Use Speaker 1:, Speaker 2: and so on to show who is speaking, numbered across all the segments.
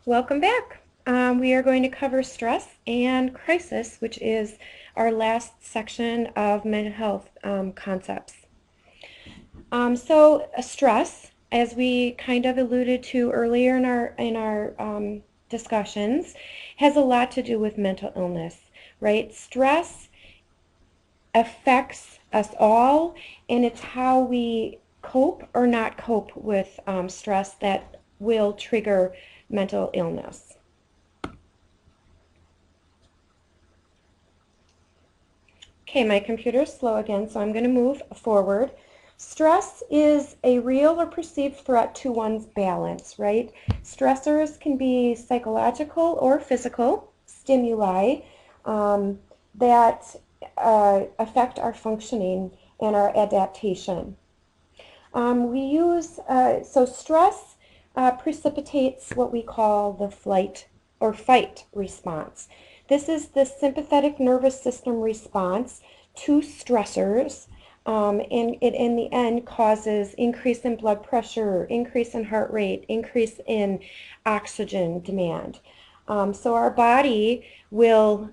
Speaker 1: Welcome back. We are going to cover stress and crisis, which is our last section of mental health concepts. Stress, as we kind of alluded to earlier in our discussions, has a lot to do with mental illness, right? Stress affects us all, and it's how we cope or not cope with stress that will trigger mental illness. Okay, my computer's slow again, so I'm going to move forward. Stress is a real or perceived threat to one's balance, right? Stressors can be psychological or physical stimuli that affect our functioning and our adaptation. Stress precipitates what we call the flight or fight response. This is the sympathetic nervous system response to stressors, and it in the end causes increase in blood pressure, increase in heart rate, increase in oxygen demand. So our body will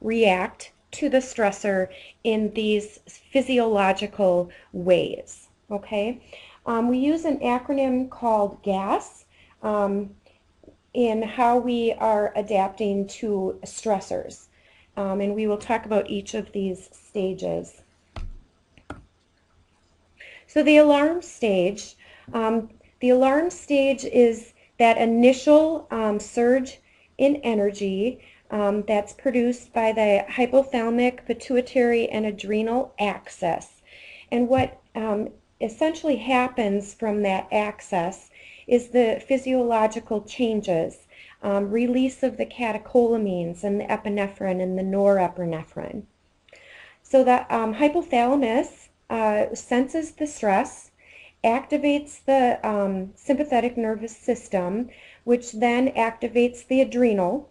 Speaker 1: react to the stressor in these physiological ways. Okay, we use an acronym called GAS in how we are adapting to stressors, and we will talk about each of these stages. So the alarm stage is that initial surge in energy that's produced by the hypothalamic, pituitary, and adrenal axis. And what essentially happens from that axis is the physiological changes, release of the catecholamines and the epinephrine and the norepinephrine. So the hypothalamus senses the stress, activates the sympathetic nervous system, which then activates the adrenal,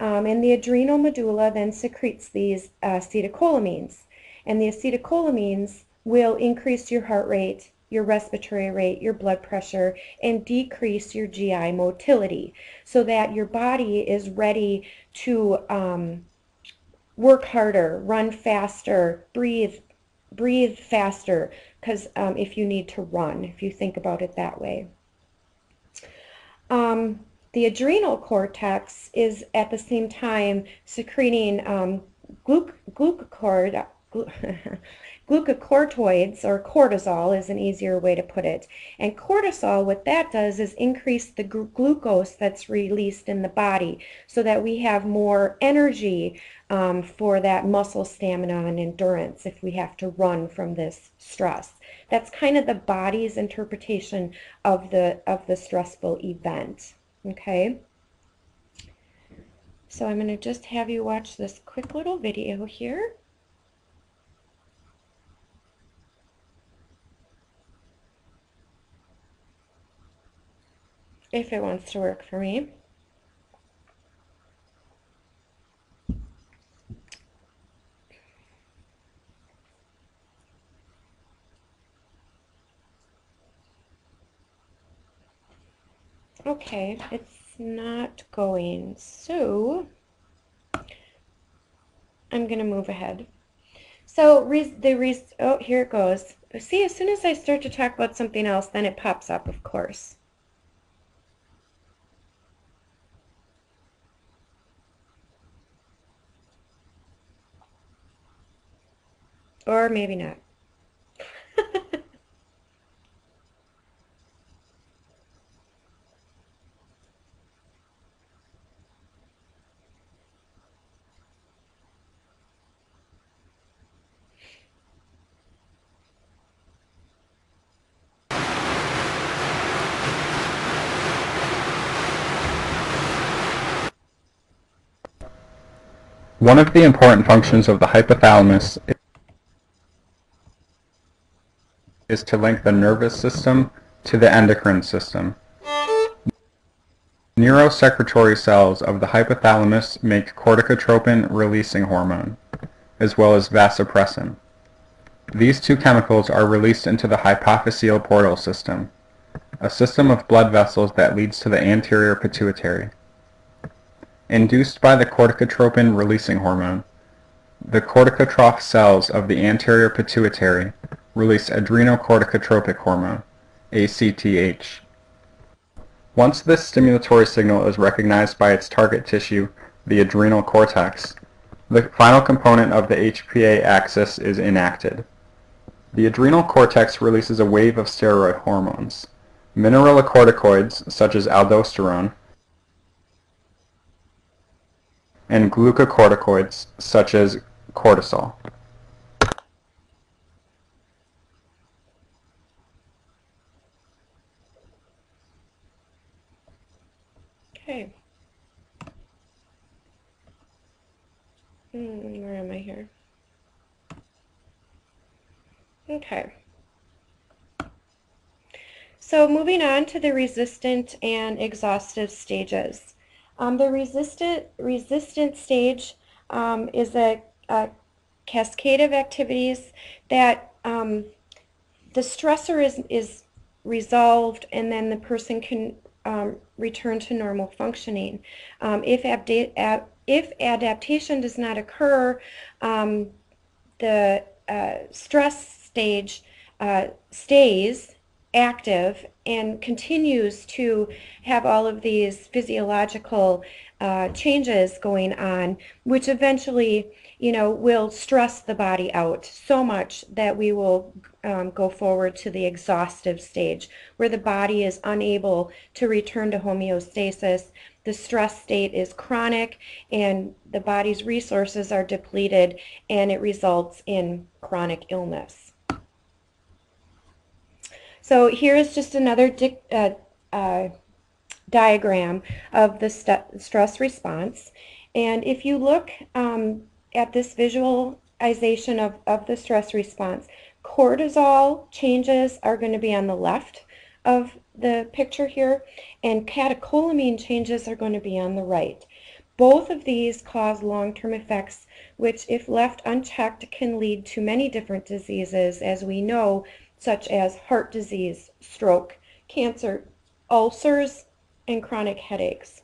Speaker 1: and the adrenal medulla then secretes these acetylcholamines. And the acetylcholamines will increase your heart rate, your respiratory rate, your blood pressure, and decrease your GI motility so that your body is ready to work harder, run faster, breathe faster, because if you need to run, if you think about it that way. The adrenal cortex is at the same time secreting glucocorticoids, or cortisol is an easier way to put it. And cortisol, what that does is increase the glucose that's released in the body so that we have more energy for that muscle stamina and endurance if we have to run from this stress. That's kind of the body's interpretation of the stressful event. Okay? So I'm going to just have you watch this quick little video here. If it wants to work for me. Okay, it's not going, so I'm going to move ahead. So oh, here it goes. See, as soon as I start to talk about something else, then it pops up, of course. Or maybe not.
Speaker 2: One of the important functions of the hypothalamus is to link the nervous system to the endocrine system. Neurosecretory cells of the hypothalamus make corticotropin-releasing hormone, as well as vasopressin. These two chemicals are released into the hypophyseal portal system. a system of blood vessels that leads to the anterior pituitary. Induced by the corticotropin-releasing hormone, the corticotroph cells of the anterior pituitary release adrenocorticotropic hormone, ACTH. Once this stimulatory signal is recognized by its target tissue, the adrenal cortex, the final component of the HPA axis is enacted. The adrenal cortex releases a wave of steroid hormones, mineralocorticoids such as aldosterone, and glucocorticoids such as cortisol.
Speaker 1: Okay. Where am I here? Okay. So moving on to the resistant and exhaustive stages. The resistant stage is a cascade of activities that the stressor is resolved, and then the person can return to normal functioning. If adaptation does not occur, the stress stage stays active and continues to have all of these physiological changes going on, which eventually, will stress the body out so much that we will go forward to the exhaustive stage, where the body is unable to return to homeostasis. The stress state is chronic and the body's resources are depleted, and it results in chronic illness. So here is just another diagram of the stress response. And if you look at this visualization of the stress response, cortisol changes are going to be on the left of the picture here, and catecholamine changes are going to be on the right. Both of these cause long-term effects, which, if left unchecked, can lead to many different diseases, as we know, such as heart disease, stroke, cancer, ulcers, and chronic headaches.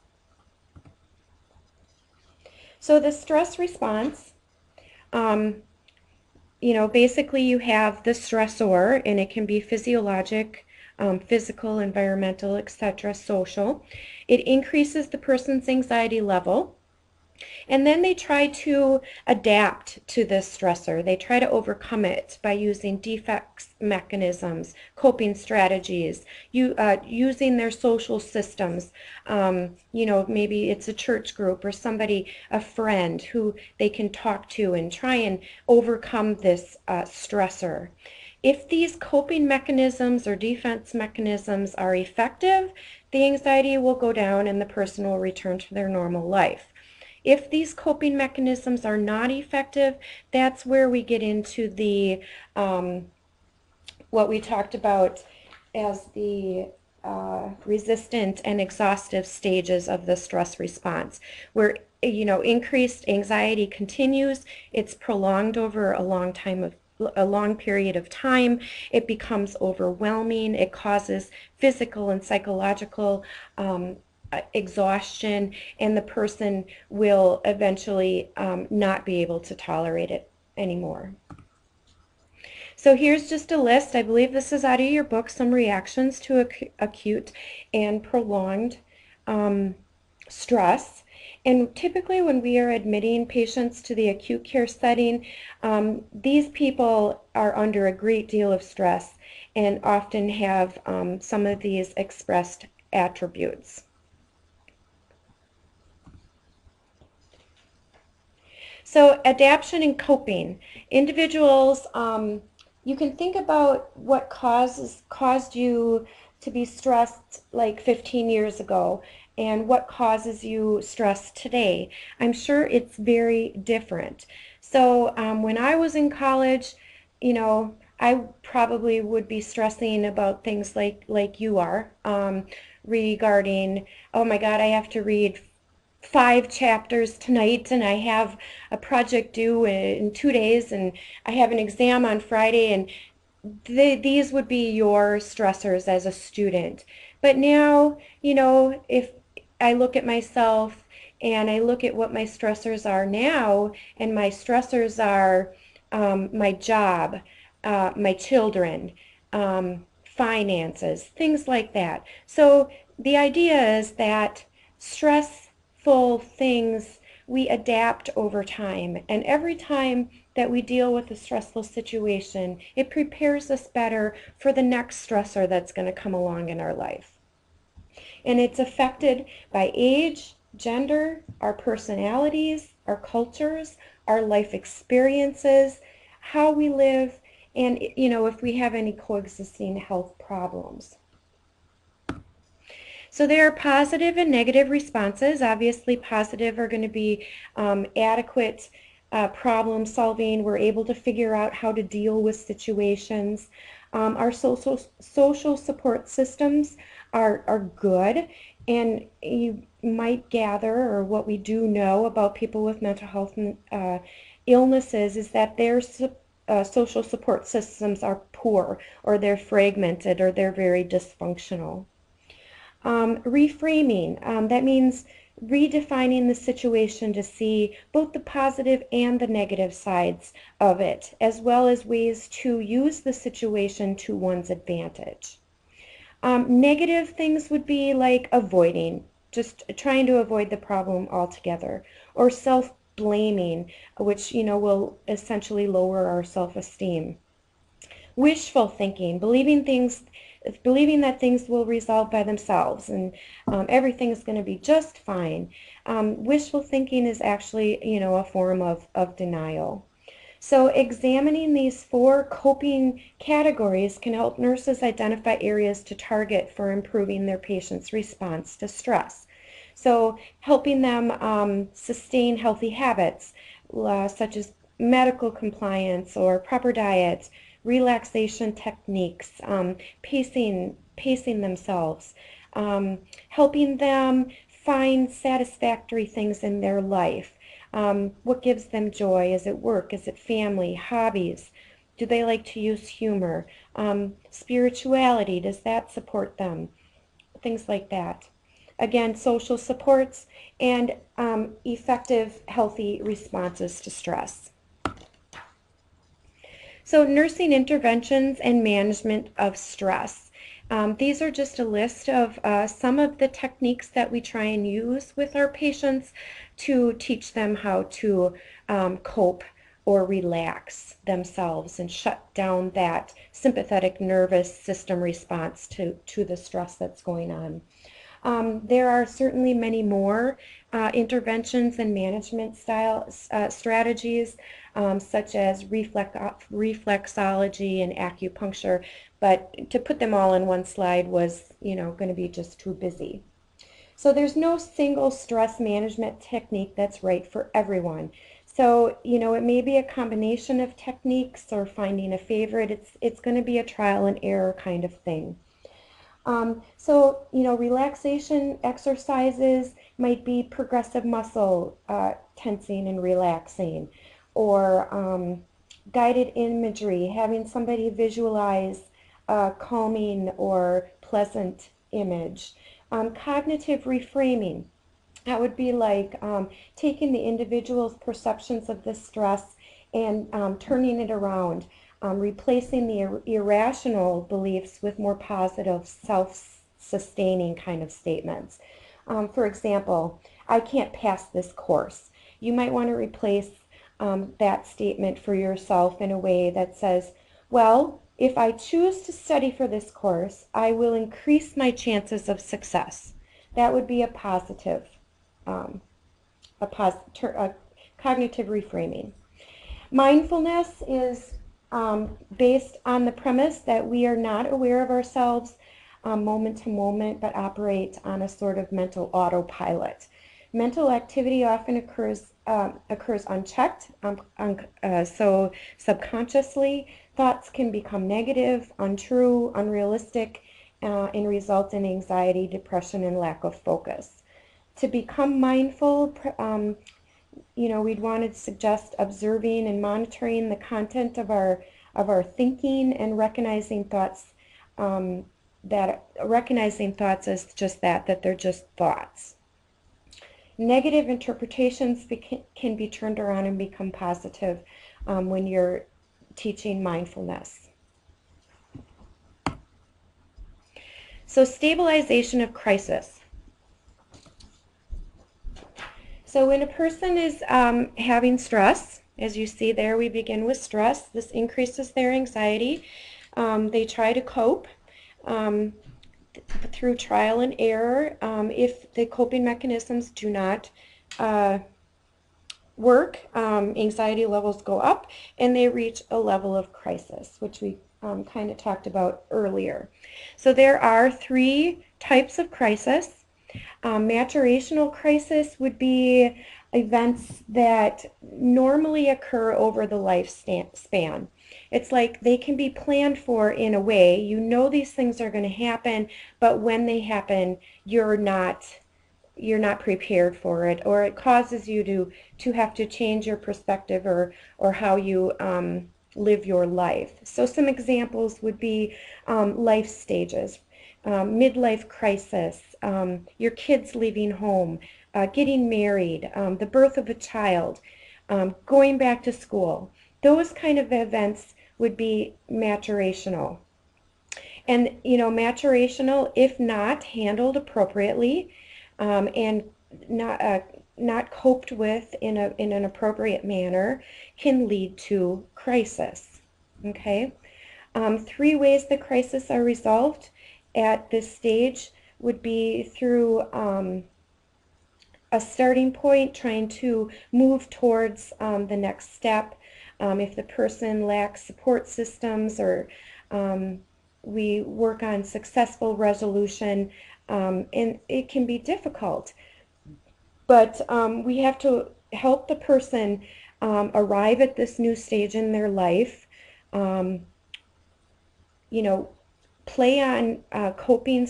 Speaker 1: So the stress response, basically you have the stressor, and it can be physiologic, physical, environmental, etc., social. It increases the person's anxiety level. And then they try to adapt to this stressor. They try to overcome it by using defense mechanisms, coping strategies, using their social systems. Maybe it's a church group or somebody, a friend who they can talk to and try and overcome this stressor. If these coping mechanisms or defense mechanisms are effective, the anxiety will go down and the person will return to their normal life. If these coping mechanisms are not effective, that's where we get into the what we talked about as the resistant and exhaustive stages of the stress response, where increased anxiety continues. It's prolonged over a long period of time. It becomes overwhelming. It causes physical and psychological exhaustion, and the person will eventually not be able to tolerate it anymore. So here's just a list. I believe this is out of your book, some reactions to acute and prolonged stress. And typically when we are admitting patients to the acute care setting, these people are under a great deal of stress and often have some of these expressed attributes. So adaptation and coping. Individuals, you can think about what caused you to be stressed like 15 years ago and what causes you stress today. I'm sure it's very different. So when I was in college, I probably would be stressing about things like you are, regarding, oh my God, I have to read 5 chapters tonight, and I have a project due in 2 days, and I have an exam on Friday, and these would be your stressors as a student. But now, if I look at myself and I look at what my stressors are now, and my stressors are my job, my children, finances, things like that. So the idea is that stressful things we adapt over time. And every time that we deal with a stressful situation, it prepares us better for the next stressor that's going to come along in our life. And it's affected by age, gender, our personalities, our cultures, our life experiences, how we live, and if we have any coexisting health problems. So there are positive and negative responses. Obviously, positive are going to be adequate problem solving. We're able to figure out how to deal with situations. Our social support systems are good. And you might gather, or what we do know about people with mental health illnesses, is that their social support systems are poor, or they're fragmented, or they're very dysfunctional. Reframing, that means redefining the situation to see both the positive and the negative sides of it, as well as ways to use the situation to one's advantage. Negative things would be like avoiding, just trying to avoid the problem altogether, or self-blaming, which, will essentially lower our self-esteem. Wishful thinking, believing that things will resolve by themselves, and everything's going to be just fine. Wishful thinking is actually, a form of denial. So examining these 4 coping categories can help nurses identify areas to target for improving their patients' response to stress. So helping them sustain healthy habits, such as medical compliance or proper diet, relaxation techniques, pacing themselves, helping them find satisfactory things in their life. What gives them joy? Is it work? Is it family? Hobbies? Do they like to use humor? Spirituality, does that support them? Things like that. Again, social supports and effective, healthy responses to stress. So nursing interventions and management of stress. These are just a list of some of the techniques that we try and use with our patients to teach them how to cope or relax themselves and shut down that sympathetic nervous system response to the stress that's going on. There are certainly many more interventions and management strategies, such as reflexology and acupuncture, but to put them all in one slide was, going to be just too busy. So there's no single stress management technique that's right for everyone. So, it may be a combination of techniques or finding a favorite. It's going to be a trial and error kind of thing. So, relaxation exercises might be progressive muscle tensing and relaxing, or guided imagery, having somebody visualize a calming or pleasant image. Cognitive reframing, that would be like taking the individual's perceptions of the stress and turning it around, replacing the irrational beliefs with more positive, self-sustaining kind of statements. For example, I can't pass this course. You might want to replace that statement for yourself in a way that says, well, if I choose to study for this course, I will increase my chances of success. That would be a positive cognitive reframing. Mindfulness is based on the premise that we are not aware of ourselves moment to moment, but operate on a sort of mental autopilot. Mental activity often occurs unchecked, so subconsciously thoughts can become negative, untrue, unrealistic, and result in anxiety, depression, and lack of focus. To become mindful, we'd want to suggest observing and monitoring the content of our of our thinking and recognizing thoughts as just that they're just thoughts. Negative interpretations can be turned around and become positive when you're teaching mindfulness. So stabilization of crisis. So when a person is having stress, as you see there, we begin with stress. This increases their anxiety. They try to cope through trial and error. If the coping mechanisms do not work, anxiety levels go up and they reach a level of crisis, which we kind of talked about earlier. So there are 3 types of crisis. Maturational crisis would be events that normally occur over the lifespan. It's like they can be planned for in a way. You know these things are going to happen, but when they happen, you're not prepared for it, or it causes you to have to change your perspective or how you live your life. So some examples would be life stages. Midlife crisis, your kids leaving home, getting married, the birth of a child, going back to school. Those kind of events would be maturational. And, maturational, if not handled appropriately and not coped with in an appropriate manner, can lead to crisis. Okay? 3 ways the crises are resolved at this stage would be through a starting point, trying to move towards the next step. If the person lacks support systems, or we work on successful resolution, and it can be difficult. But we have to help the person arrive at this new stage in their life. Play on coping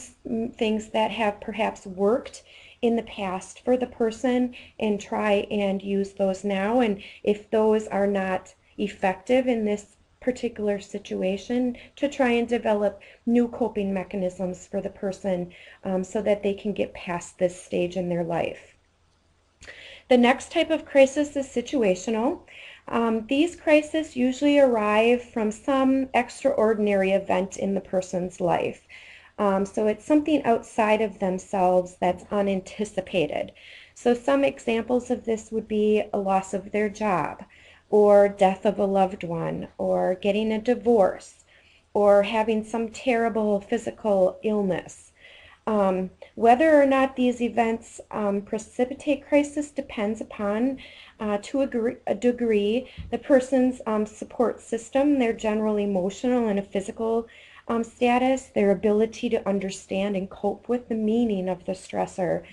Speaker 1: things that have perhaps worked in the past for the person and try and use those now. And if those are not effective in this particular situation, to try and develop new coping mechanisms for the person so that they can get past this stage in their life. The next type of crisis is situational. These crises usually arrive from some extraordinary event in the person's life. So it's something outside of themselves that's unanticipated. So some examples of this would be a loss of their job, or death of a loved one, or getting a divorce, or having some terrible physical illness. Whether or not these events precipitate crisis depends upon, to a degree, the person's support system, their general emotional and a physical status, their ability to understand and cope with the meaning of the stressor.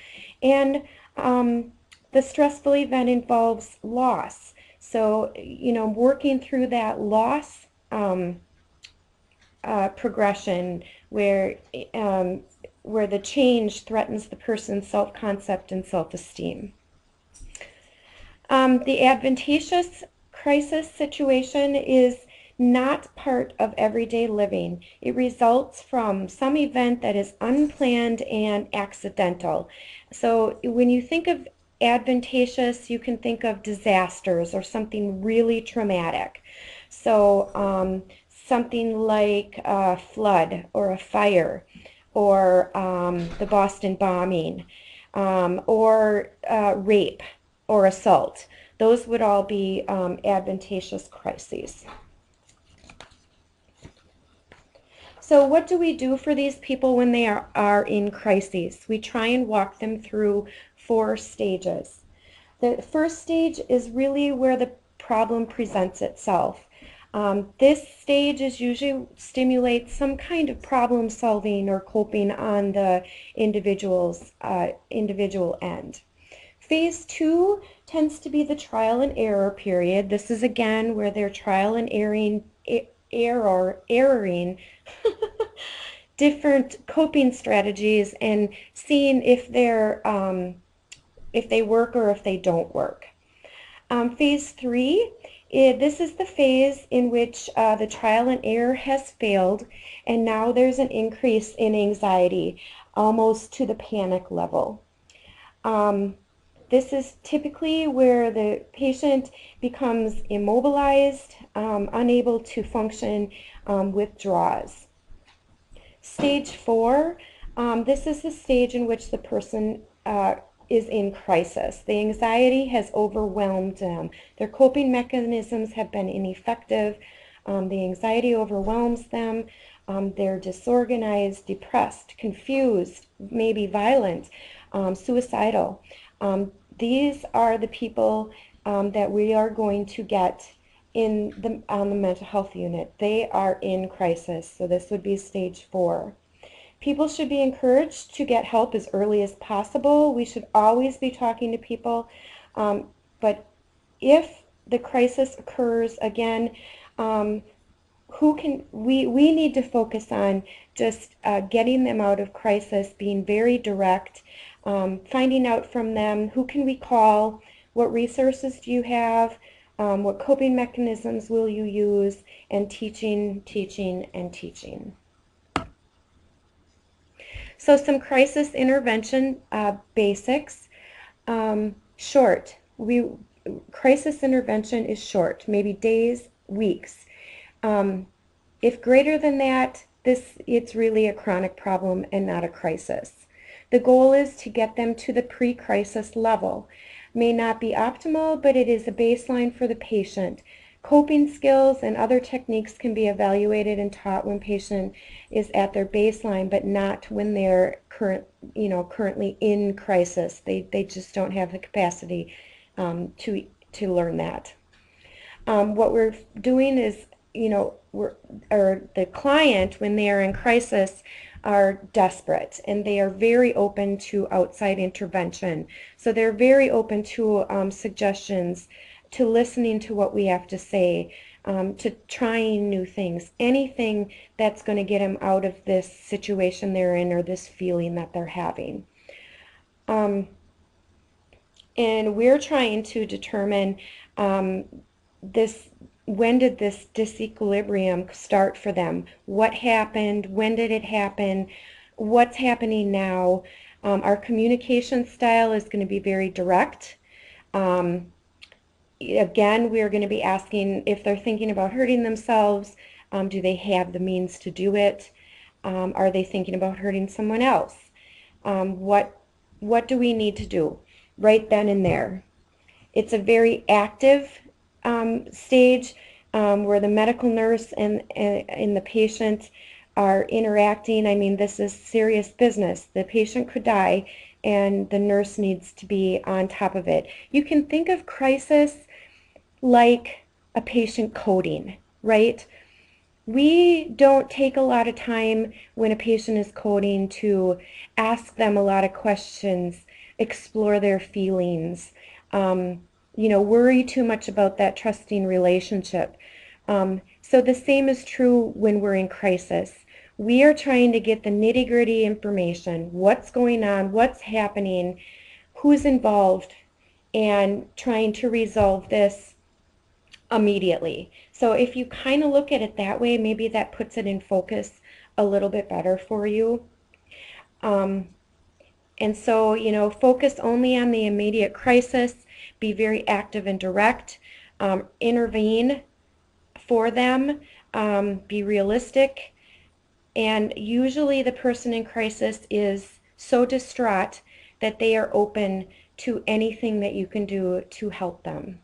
Speaker 1: And the stressful event involves loss. So, working through that loss progression where the change threatens the person's self-concept and self-esteem. The advantageous crisis situation is not part of everyday living. It results from some event that is unplanned and accidental. So when you think of advantageous, you can think of disasters or something really traumatic. So something like a flood or a fire, or the Boston bombing, or rape or assault. Those would all be advantageous crises. So what do we do for these people when they are in crises? We try and walk them through 4 stages. The first stage is really where the problem presents itself. This stage is usually stimulates some kind of problem solving or coping on the individual end. Phase 2 tends to be the trial and error period. This is again where they're trial and erroring different coping strategies and seeing if they work or if they don't work. Phase 3 This is the phase in which the trial and error has failed, and now there's an increase in anxiety, almost to the panic level. Um, this is typically where the patient becomes immobilized, unable to function, withdraws. Stage 4, this is the stage in which the person is in crisis. The anxiety has overwhelmed them. Their coping mechanisms have been ineffective. The anxiety overwhelms them. They're disorganized, depressed, confused, maybe violent, suicidal. These are the people that we are going to get on the mental health unit. They are in crisis, so this would be stage 4. People should be encouraged to get help as early as possible. We should always be talking to people, but if the crisis occurs again, we need to focus on just getting them out of crisis, being very direct, finding out from them who can we call, what resources do you have, what coping mechanisms will you use, and teaching, teaching, and teaching. So some crisis intervention basics. Short. Crisis intervention is short, maybe days, weeks. If greater than that, it's really a chronic problem and not a crisis. The goal is to get them to the pre-crisis level. May not be optimal, but it is a baseline for the patient. Coping skills and other techniques can be evaluated and taught when patient is at their baseline, but not when they're currently in crisis. They just don't have the capacity to learn that. What we're doing is, or the client, when they are in crisis, are desperate, and they are very open to outside intervention. So they're very open to suggestions, to listening to what we have to say, to trying new things, anything that's going to get them out of this situation they're in or this feeling that they're having. And we're trying to determine when did this disequilibrium start for them? What happened? When did it happen? What's happening now? Our communication style is going to be very direct. Again, we are going to be asking if they're thinking about hurting themselves. Do they have the means to do it? Are they thinking about hurting someone else? What do we need to do right then and there? It's a very active stage where the medical nurse and the patient are interacting. I mean, this is serious business. The patient could die, and the nurse needs to be on top of it. You can think of crisis like a patient coding, right? We don't take a lot of time when a patient is coding to ask them a lot of questions, explore their feelings, worry too much about that trusting relationship. So the same is true when we're in crisis. We are trying to get the nitty-gritty information, what's going on, what's happening, who's involved, and trying to resolve this immediately. So if you kind of look at it that way, maybe that puts it in focus a little bit better for you. And so, focus only on the immediate crisis, be very active and direct, intervene for them, be realistic, and usually the person in crisis is so distraught that they are open to anything that you can do to help them.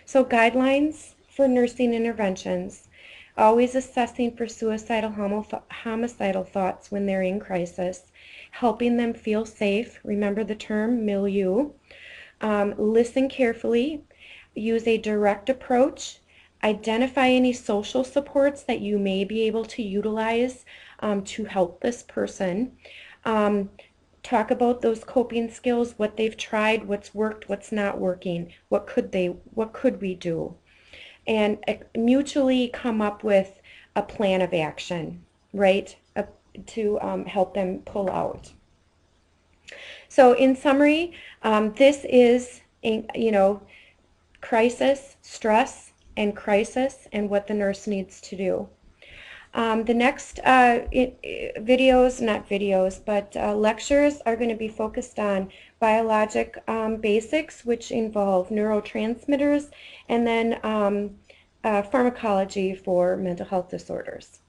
Speaker 1: So guidelines for nursing interventions. Always assessing for suicidal, homicidal thoughts when they're in crisis. Helping them feel safe. Remember the term milieu. Listen carefully. Use a direct approach. Identify any social supports that you may be able to utilize to help this person. Talk about those coping skills, what they've tried, what's worked, what's not working, what could we do, and mutually come up with a plan of action, right, to help them pull out. So in summary, this is you know, crisis, stress, and crisis, and what the nurse needs to do. The next videos, not videos, but lectures are going to be focused on biologic basics, which involve neurotransmitters, and then pharmacology for mental health disorders.